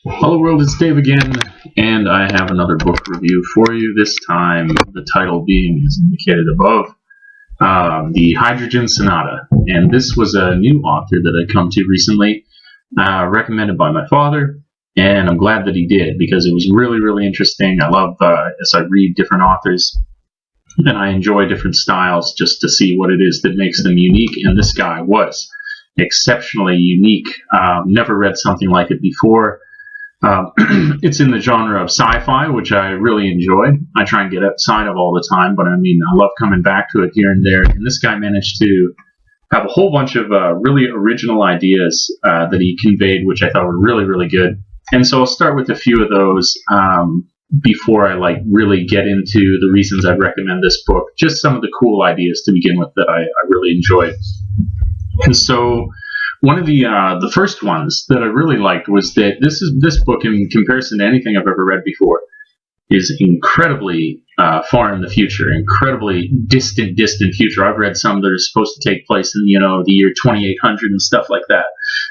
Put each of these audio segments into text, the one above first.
Hello world, it's Dave again, and I have another book review for you, this time the title being as indicated above, The Hydrogen Sonata. And this was a new author that I come to recently, recommended by my father, and I'm glad that he did, because it was really, really interesting. I love, as I read different authors, and I enjoy different styles just to see what it is that makes them unique, and this guy was exceptionally unique. Never read something like it before. It's in the genre of sci-fi, which I really enjoy. I try and get outside of all the time, but I love coming back to it here and there. And this guy managed to have a whole bunch of really original ideas that he conveyed, which I thought were really, really good. And so I'll start with a few of those before I really get into the reasons I'd recommend this book. Just some of the cool ideas to begin with that I really enjoyed. And so one of the first ones that I really liked was that this book, in comparison to anything I've ever read before, is incredibly far in the future, incredibly distant future. I've read some that are supposed to take place in the year 2800 and stuff like that,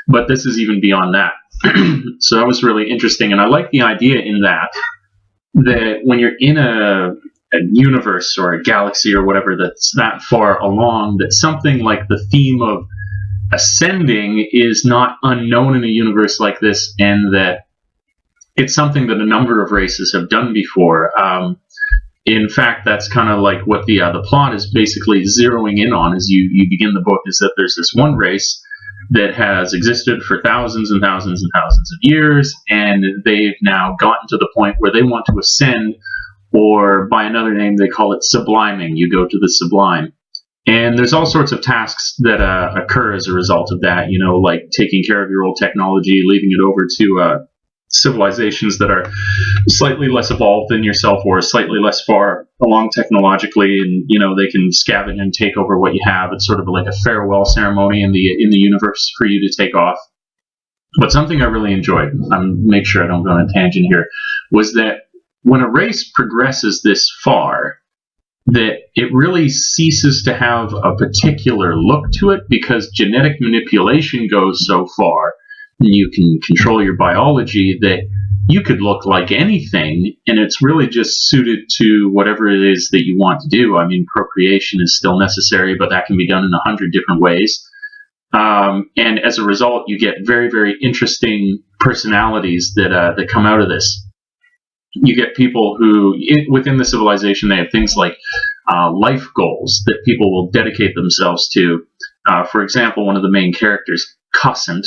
but this is even beyond that. So that was really interesting, and I like the idea in that when you're in a universe or a galaxy or whatever that's that far along, that something like the theme of ascending is not unknown in a universe like this, and that it's something that a number of races have done before. In fact, that's kind of like what the plot is basically zeroing in on as you begin the book, is that there's this one race that has existed for thousands and thousands and thousands of years, and they've now gotten to the point where they want to ascend, or by another name they call it subliming. You go to the sublime. And there's all sorts of tasks that occur as a result of that, like taking care of your old technology, leaving it over to civilizations that are slightly less evolved than yourself or slightly less far along technologically, and they can scavenge and take over what you have. It's sort of like a farewell ceremony in the universe for you to take off. But something I really enjoyed, make sure I don't go on a tangent here, was that when a race progresses this far, that it really ceases to have a particular look to it, because genetic manipulation goes so far, and you can control your biology, that you could look like anything, and it's really just suited to whatever it is that you want to do. Procreation is still necessary, but that can be done in 100 different ways. And as a result, you get very, very interesting personalities that come out of this. You get people who, within the civilization, they have things like life goals that people will dedicate themselves to. For example, one of the main characters, Cassant,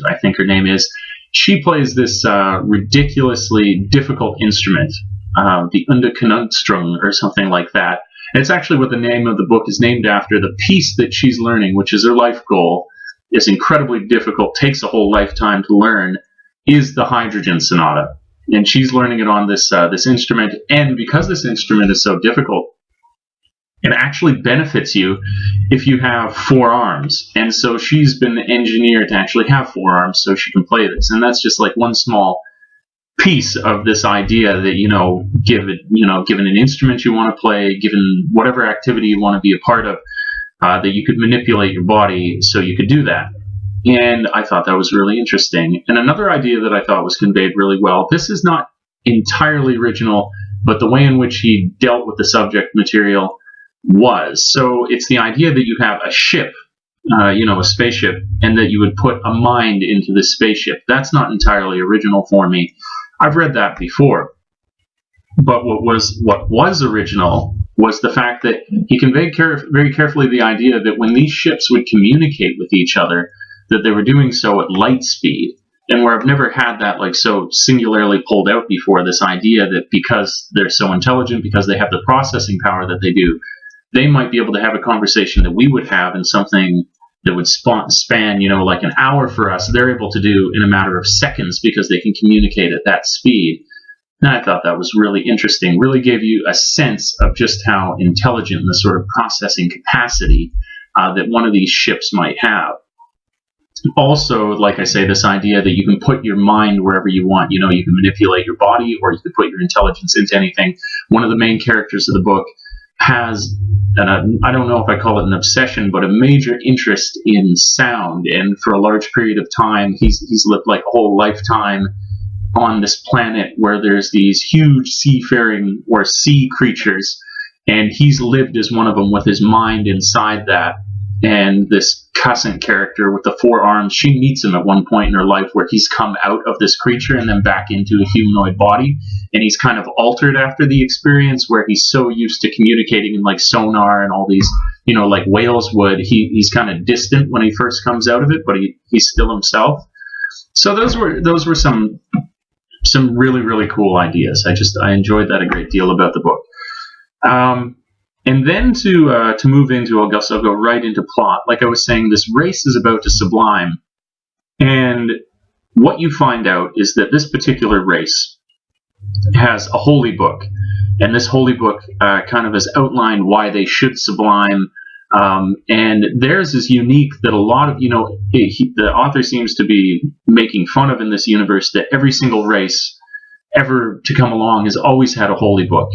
I think her name is, she plays this ridiculously difficult instrument, the Underkunststrung or something like that. And it's actually what the name of the book is named after. The piece that she's learning, which is her life goal, is incredibly difficult, takes a whole lifetime to learn, is the Hydrogen Sonata. And she's learning it on this instrument, and because this instrument is so difficult, it actually benefits you if you have 4 arms. And so she's been engineered to actually have 4 arms so she can play this. And that's just like one small piece of this idea that, given an instrument you want to play, given whatever activity you want to be a part of, that you could manipulate your body so you could do that. And I thought that was really interesting. And another idea that I thought was conveyed really well, this is not entirely original, but the way in which he dealt with the subject material was. So it's the idea that you have a ship, a spaceship, and that you would put a mind into the spaceship. That's not entirely original for me. I've read that before. But what was original was the fact that he conveyed very carefully the idea that when these ships would communicate with each other, that they were doing so at light speed. And where I've never had that so singularly pulled out before, this idea that because they're so intelligent, because they have the processing power that they do, they might be able to have a conversation that we would have in something that would span, like an hour for us. They're able to do in a matter of seconds because they can communicate at that speed. And I thought that was really interesting, really gave you a sense of just how intelligent the sort of processing capacity that one of these ships might have. Also, like I say, this idea that you can put your mind wherever you want. You can manipulate your body, or you can put your intelligence into anything. One of the main characters of the book has, and I don't know if I call it an obsession, but a major interest in sound. And for a large period of time, he's lived like a whole lifetime on this planet where there's these huge seafaring or sea creatures, and he's lived as one of them with his mind inside that. And this Cussant character with the 4 arms, she meets him at one point in her life where he's come out of this creature and then back into a humanoid body, and he's kind of altered after the experience, where he's so used to communicating in like sonar and all these, like whales would. He's kind of distant when he first comes out of it, but he's still himself. So those were some really, really cool ideas. I enjoyed that a great deal about the book. And then to move into, I guess I'll go right into plot. Like I was saying, this race is about to sublime, and what you find out is that this particular race has a holy book, and this holy book kind of has outlined why they should sublime. And theirs is unique, that a lot of, the author seems to be making fun of in this universe that every single race ever to come along has always had a holy book,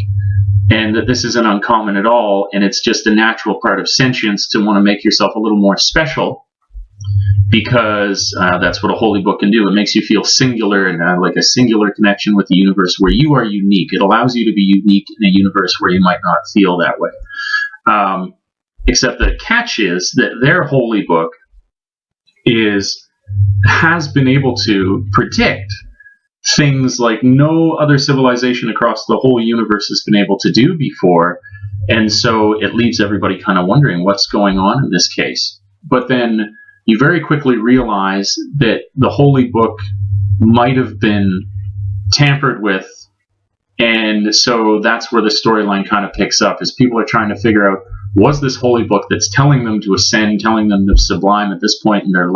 and that this isn't uncommon at all, and it's just a natural part of sentience to want to make yourself a little more special, because that's what a holy book can do. It makes you feel singular and like a singular connection with the universe where you are unique. It allows you to be unique in a universe where you might not feel that way. Except the catch is that their holy book has been able to predict things like no other civilization across the whole universe has been able to do before, and so it leaves everybody kind of wondering what's going on in this case. But then you very quickly realize that the holy book might have been tampered with, and so that's where the storyline kind of picks up, as people are trying to figure out, was this holy book that's telling them to ascend, telling them to sublime at this point in their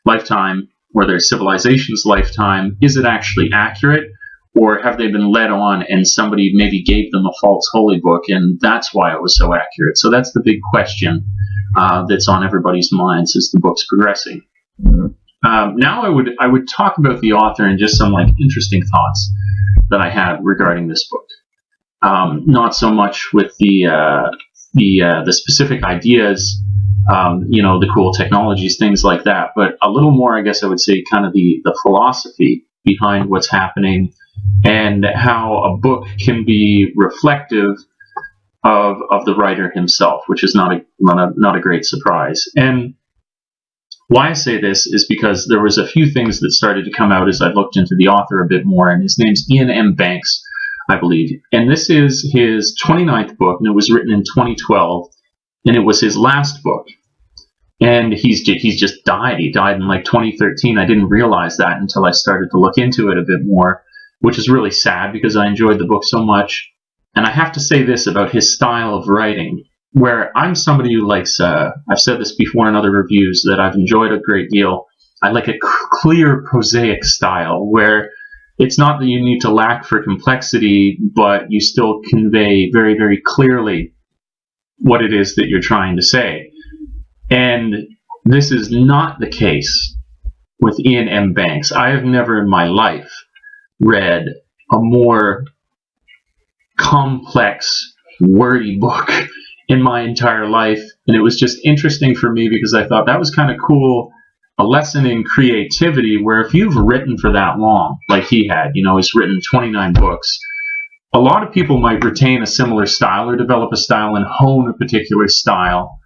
lifetime, or their civilization's lifetime, is it actually accurate, or have they been led on and somebody maybe gave them a false holy book, and that's why it was so accurate? So that's the big question that's on everybody's minds as the book's progressing. Now I would talk about the author and just some interesting thoughts that I had regarding this book. Not so much with the specific ideas, the cool technologies, things like that, but a little more, I guess I would say, kind of the philosophy behind what's happening, and how a book can be reflective of the writer himself, which is not a great surprise. And why I say this is because there was a few things that started to come out as I looked into the author a bit more, and his name's Ian M. Banks, I believe. And this is his 29th book, and it was written in 2012, and it was his last book. And he's just died. He died in 2013. I didn't realize that until I started to look into it a bit more, which is really sad because I enjoyed the book so much. And I have to say this about his style of writing, where I'm somebody who likes, I've said this before in other reviews, that I've enjoyed a great deal. I like a clear, prosaic style, where it's not that you need to lack for complexity, but you still convey very, very clearly what it is that you're trying to say. And this is not the case with Ian M. Banks. I have never in my life read a more complex, wordy book in my entire life. And it was just interesting for me because I thought that was kind of cool, a lesson in creativity, where if you've written for that long, like he had, he's written 29 books, a lot of people might retain a similar style or develop a style and hone a particular style.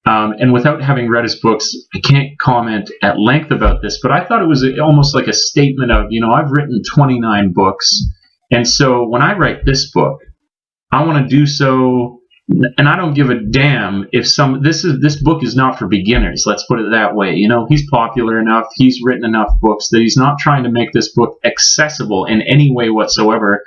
And without having read his books, I can't comment at length about this, but I thought it was almost like a statement of, I've written 29 books, and so when I write this book, I want to do so, and I don't give a damn if this book is not for beginners, let's put it that way. He's popular enough, he's written enough books that he's not trying to make this book accessible in any way whatsoever.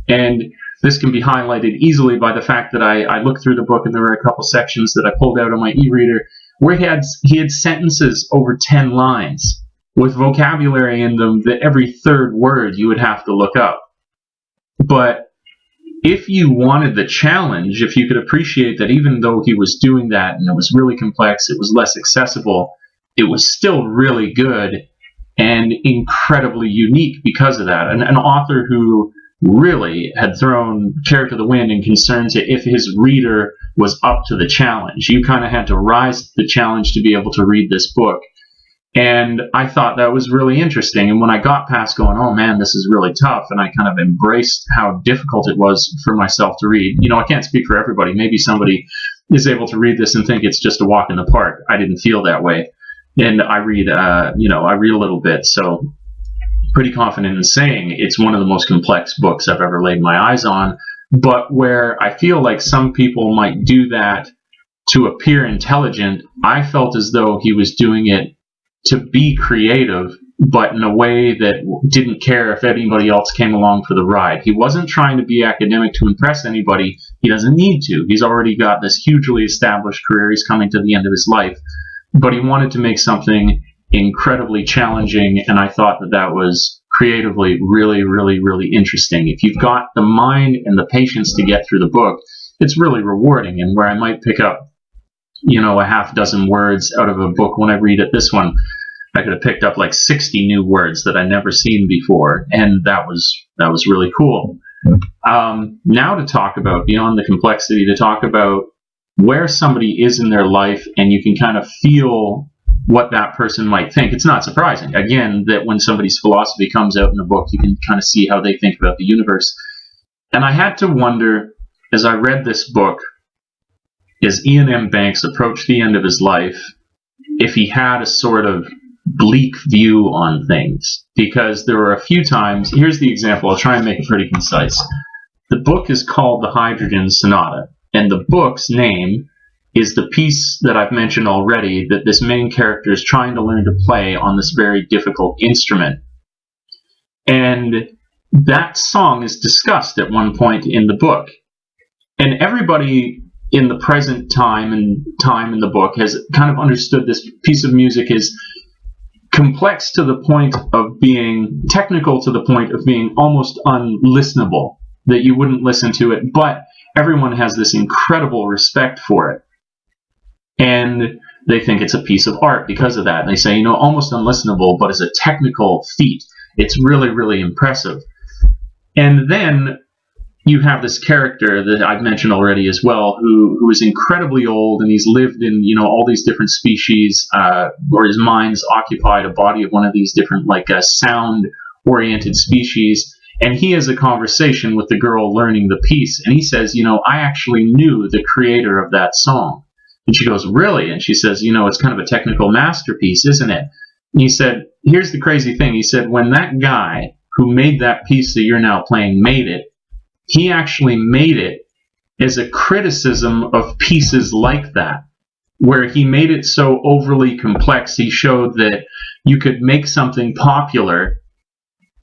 And this can be highlighted easily by the fact that I looked through the book, and there were a couple sections that I pulled out on my e-reader where he had sentences over 10 lines with vocabulary in them that every third word you would have to look up. But if you wanted the challenge, if you could appreciate that even though he was doing that and it was really complex, it was less accessible, it was still really good and incredibly unique because of that. An author who really had thrown chair to the wind in concern to if his reader was up to the challenge. You kind of had to rise to the challenge to be able to read this book. And I thought that was really interesting. And when I got past going, oh man, this is really tough, and I kind of embraced how difficult it was for myself to read. I can't speak for everybody. Maybe somebody is able to read this and think it's just a walk in the park. I didn't feel that way. And I read, I read a little bit, so pretty confident in saying it's one of the most complex books I've ever laid my eyes on. But where I feel like some people might do that to appear intelligent, I felt as though he was doing it to be creative, but in a way that didn't care if anybody else came along for the ride. He wasn't trying to be academic to impress anybody. He doesn't need to. He's already got this hugely established career. He's coming to the end of his life. But he wanted to make something incredibly challenging, and I thought that was creatively really, really, really interesting. If you've got the mind and the patience to get through the book, it's really rewarding. And where I might pick up a half dozen words out of a book when I read it, this one I could have picked up like 60 new words that I'd never seen before, and that was really cool. Now to talk about, beyond the complexity, to talk about where somebody is in their life, and you can kind of feel what that person might think. It's not surprising, again, that when somebody's philosophy comes out in a book, you can kind of see how they think about the universe. And I had to wonder, as I read this book, as Iain M. Banks approached the end of his life, if he had a sort of bleak view on things. Because there were a few times, here's the example, I'll try and make it pretty concise. The book is called The Hydrogen Sonata, and the book's name is the piece that I've mentioned already, that this main character is trying to learn to play on this very difficult instrument. And that song is discussed at one point in the book. And everybody in the present time in the book has kind of understood this piece of music is complex to the point of being technical, to the point of being almost unlistenable, that you wouldn't listen to it, but everyone has this incredible respect for it. And they think it's a piece of art because of that. And they say, almost unlistenable, but as a technical feat, it's really, really impressive. And then you have this character that I've mentioned already as well, who is incredibly old, and he's lived in, all these different species, or his mind's occupied a body of one of these different, sound-oriented species, and he has a conversation with the girl learning the piece, and he says, I actually knew the creator of that song. And she goes, really? And she says, it's kind of a technical masterpiece, isn't it? And he said, here's the crazy thing. He said, when that guy who made that piece that you're now playing made it, he actually made it as a criticism of pieces like that, where he made it so overly complex. He showed that you could make something popular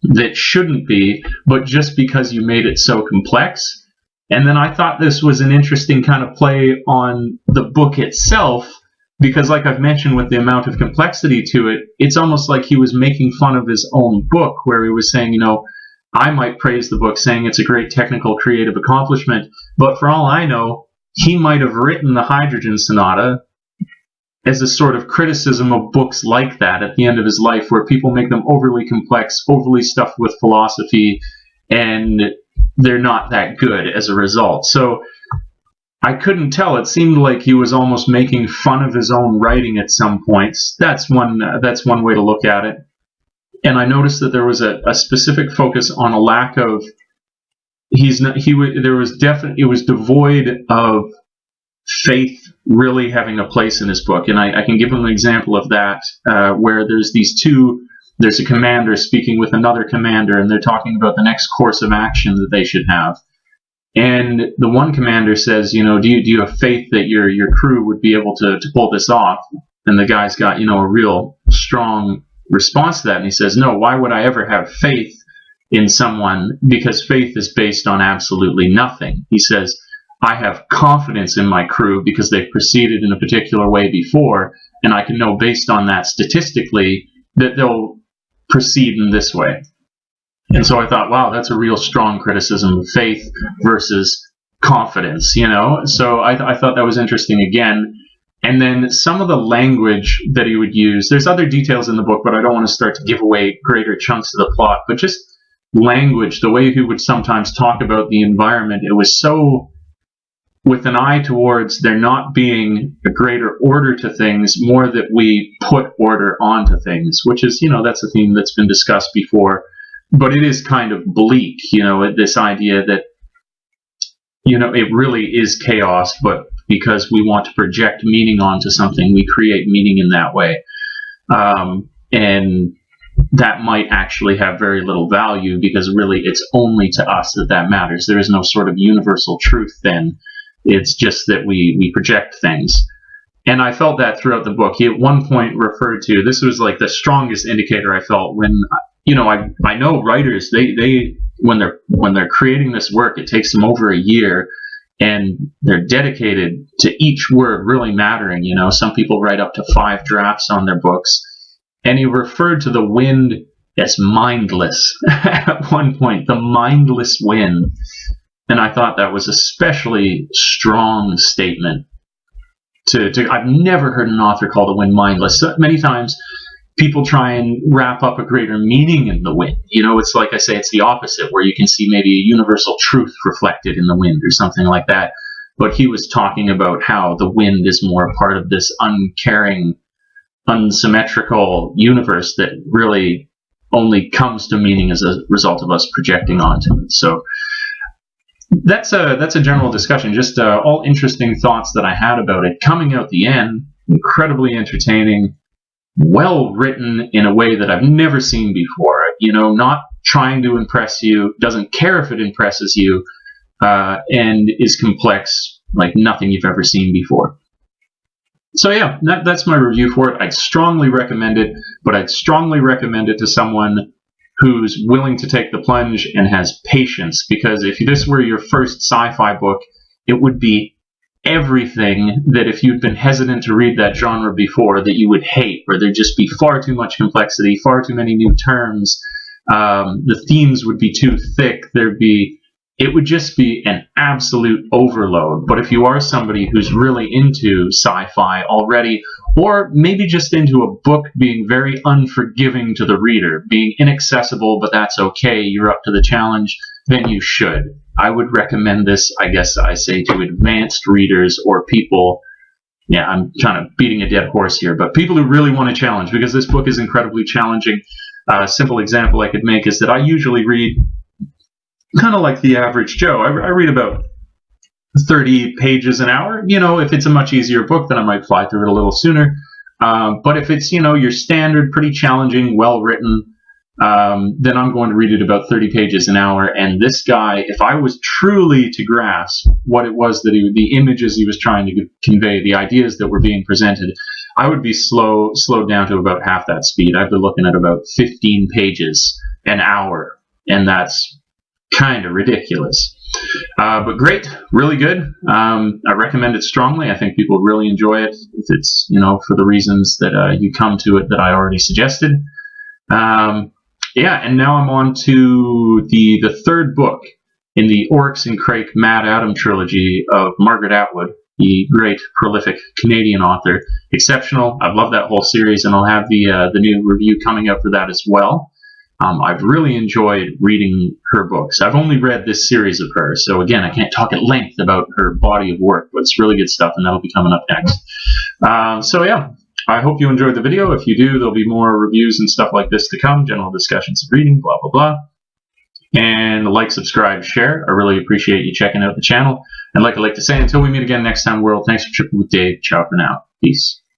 that shouldn't be, but just because you made it so complex. And then I thought this was an interesting kind of play on the book itself, because like I've mentioned, with the amount of complexity to it, it's almost like he was making fun of his own book, where he was saying, I might praise the book saying it's a great technical creative accomplishment, but for all I know, he might have written the Hydrogen Sonata as a sort of criticism of books like that at the end of his life, where people make them overly complex, overly stuffed with philosophy, and they're not that good as a result. So I couldn't tell. It seemed like he was almost making fun of his own writing at some points. That's one way to look at it. And I noticed that there was a specific focus on a lack of. It was devoid of faith really having a place in his book, and I can give him an example of that, where there's a commander speaking with another commander, and they're talking about the next course of action that they should have. And the one commander says, do you have faith that your crew would be able to pull this off? And the guy's got, a real strong response to that, and he says, no, why would I ever have faith in someone? Because faith is based on absolutely nothing. He says, I have confidence in my crew because they've proceeded in a particular way before, and I can know based on that statistically that they'll proceed in this way. And so I thought, wow, that's a real strong criticism of faith versus confidence, So I thought that was interesting again. And then some of the language that he would use, there's other details in the book, but I don't want to start to give away greater chunks of the plot, but just language, the way he would sometimes talk about the environment, it was so with an eye towards there not being a greater order to things, more that we put order onto things, which is, that's a theme that's been discussed before, but it is kind of bleak, this idea that, it really is chaos, but because we want to project meaning onto something, we create meaning in that way. And that might actually have very little value, because really it's only to us that matters. There is no sort of universal truth then. It's just that we project things. And I felt that throughout the book. He at one point referred to, this was like the strongest indicator I felt when, I know writers, they when they're creating this work, it takes them over a year, and they're dedicated to each word really mattering. Some people write up to 5 drafts on their books. And he referred to the wind as mindless at one point, the mindless wind. And I thought that was especially strong statement. I've never heard an author call the wind mindless. So many times people try and wrap up a greater meaning in the wind. It's like I say, it's the opposite, where you can see maybe a universal truth reflected in the wind or something like that. But he was talking about how the wind is more a part of this uncaring, unsymmetrical universe that really only comes to meaning as a result of us projecting onto it. So that's a general discussion, just all interesting thoughts that I had about it. Coming out the end, incredibly entertaining, well written in a way that I've never seen before. Not trying to impress you, doesn't care if it impresses you, and is complex like nothing you've ever seen before. So yeah, that's my review for it. I'd strongly recommend it, but I'd strongly recommend it to someone who's willing to take the plunge and has patience, because if this were your first sci-fi book, it would be everything that if you'd been hesitant to read that genre before, that you would hate, where there'd just be far too much complexity, far too many new terms, the themes would be too thick, it would just be an absolute overload. But if you are somebody who's really into sci-fi already, or maybe just into a book being very unforgiving to the reader, being inaccessible, but that's okay, you're up to the challenge, then you should. I would recommend this, I guess I say, to advanced readers or people, I'm kind of beating a dead horse here, but people who really want a challenge, because this book is incredibly challenging. A simple example I could make is that I usually read kind of like the average Joe. I read about 30 pages an hour. If it's a much easier book, then I might fly through it a little sooner. But if it's, your standard, pretty challenging, well-written, then I'm going to read it about 30 pages an hour. And this guy, if I was truly to grasp what it was that the images he was trying to convey, the ideas that were being presented, I would be slowed down to about half that speed. I'd be looking at about 15 pages an hour, and that's kind of ridiculous. But great, really good. I recommend it strongly. I think people really enjoy it if it's, for the reasons that you come to it that I already suggested. And now I'm on to the third book in the Oryx and Crake Mad Adam trilogy of Margaret Atwood, the great, prolific Canadian author. Exceptional. I've loved that whole series, and I'll have the new review coming up for that as well. I've really enjoyed reading her books. I've only read this series of hers, so again, I can't talk at length about her body of work, but it's really good stuff, and that'll be coming up next. I hope you enjoyed the video. If you do, there'll be more reviews and stuff like this to come, general discussions of reading, blah, blah, blah. And like, subscribe, share. I really appreciate you checking out the channel. And like I like to say, until we meet again next time, world, thanks for tripping with Dave. Ciao for now. Peace.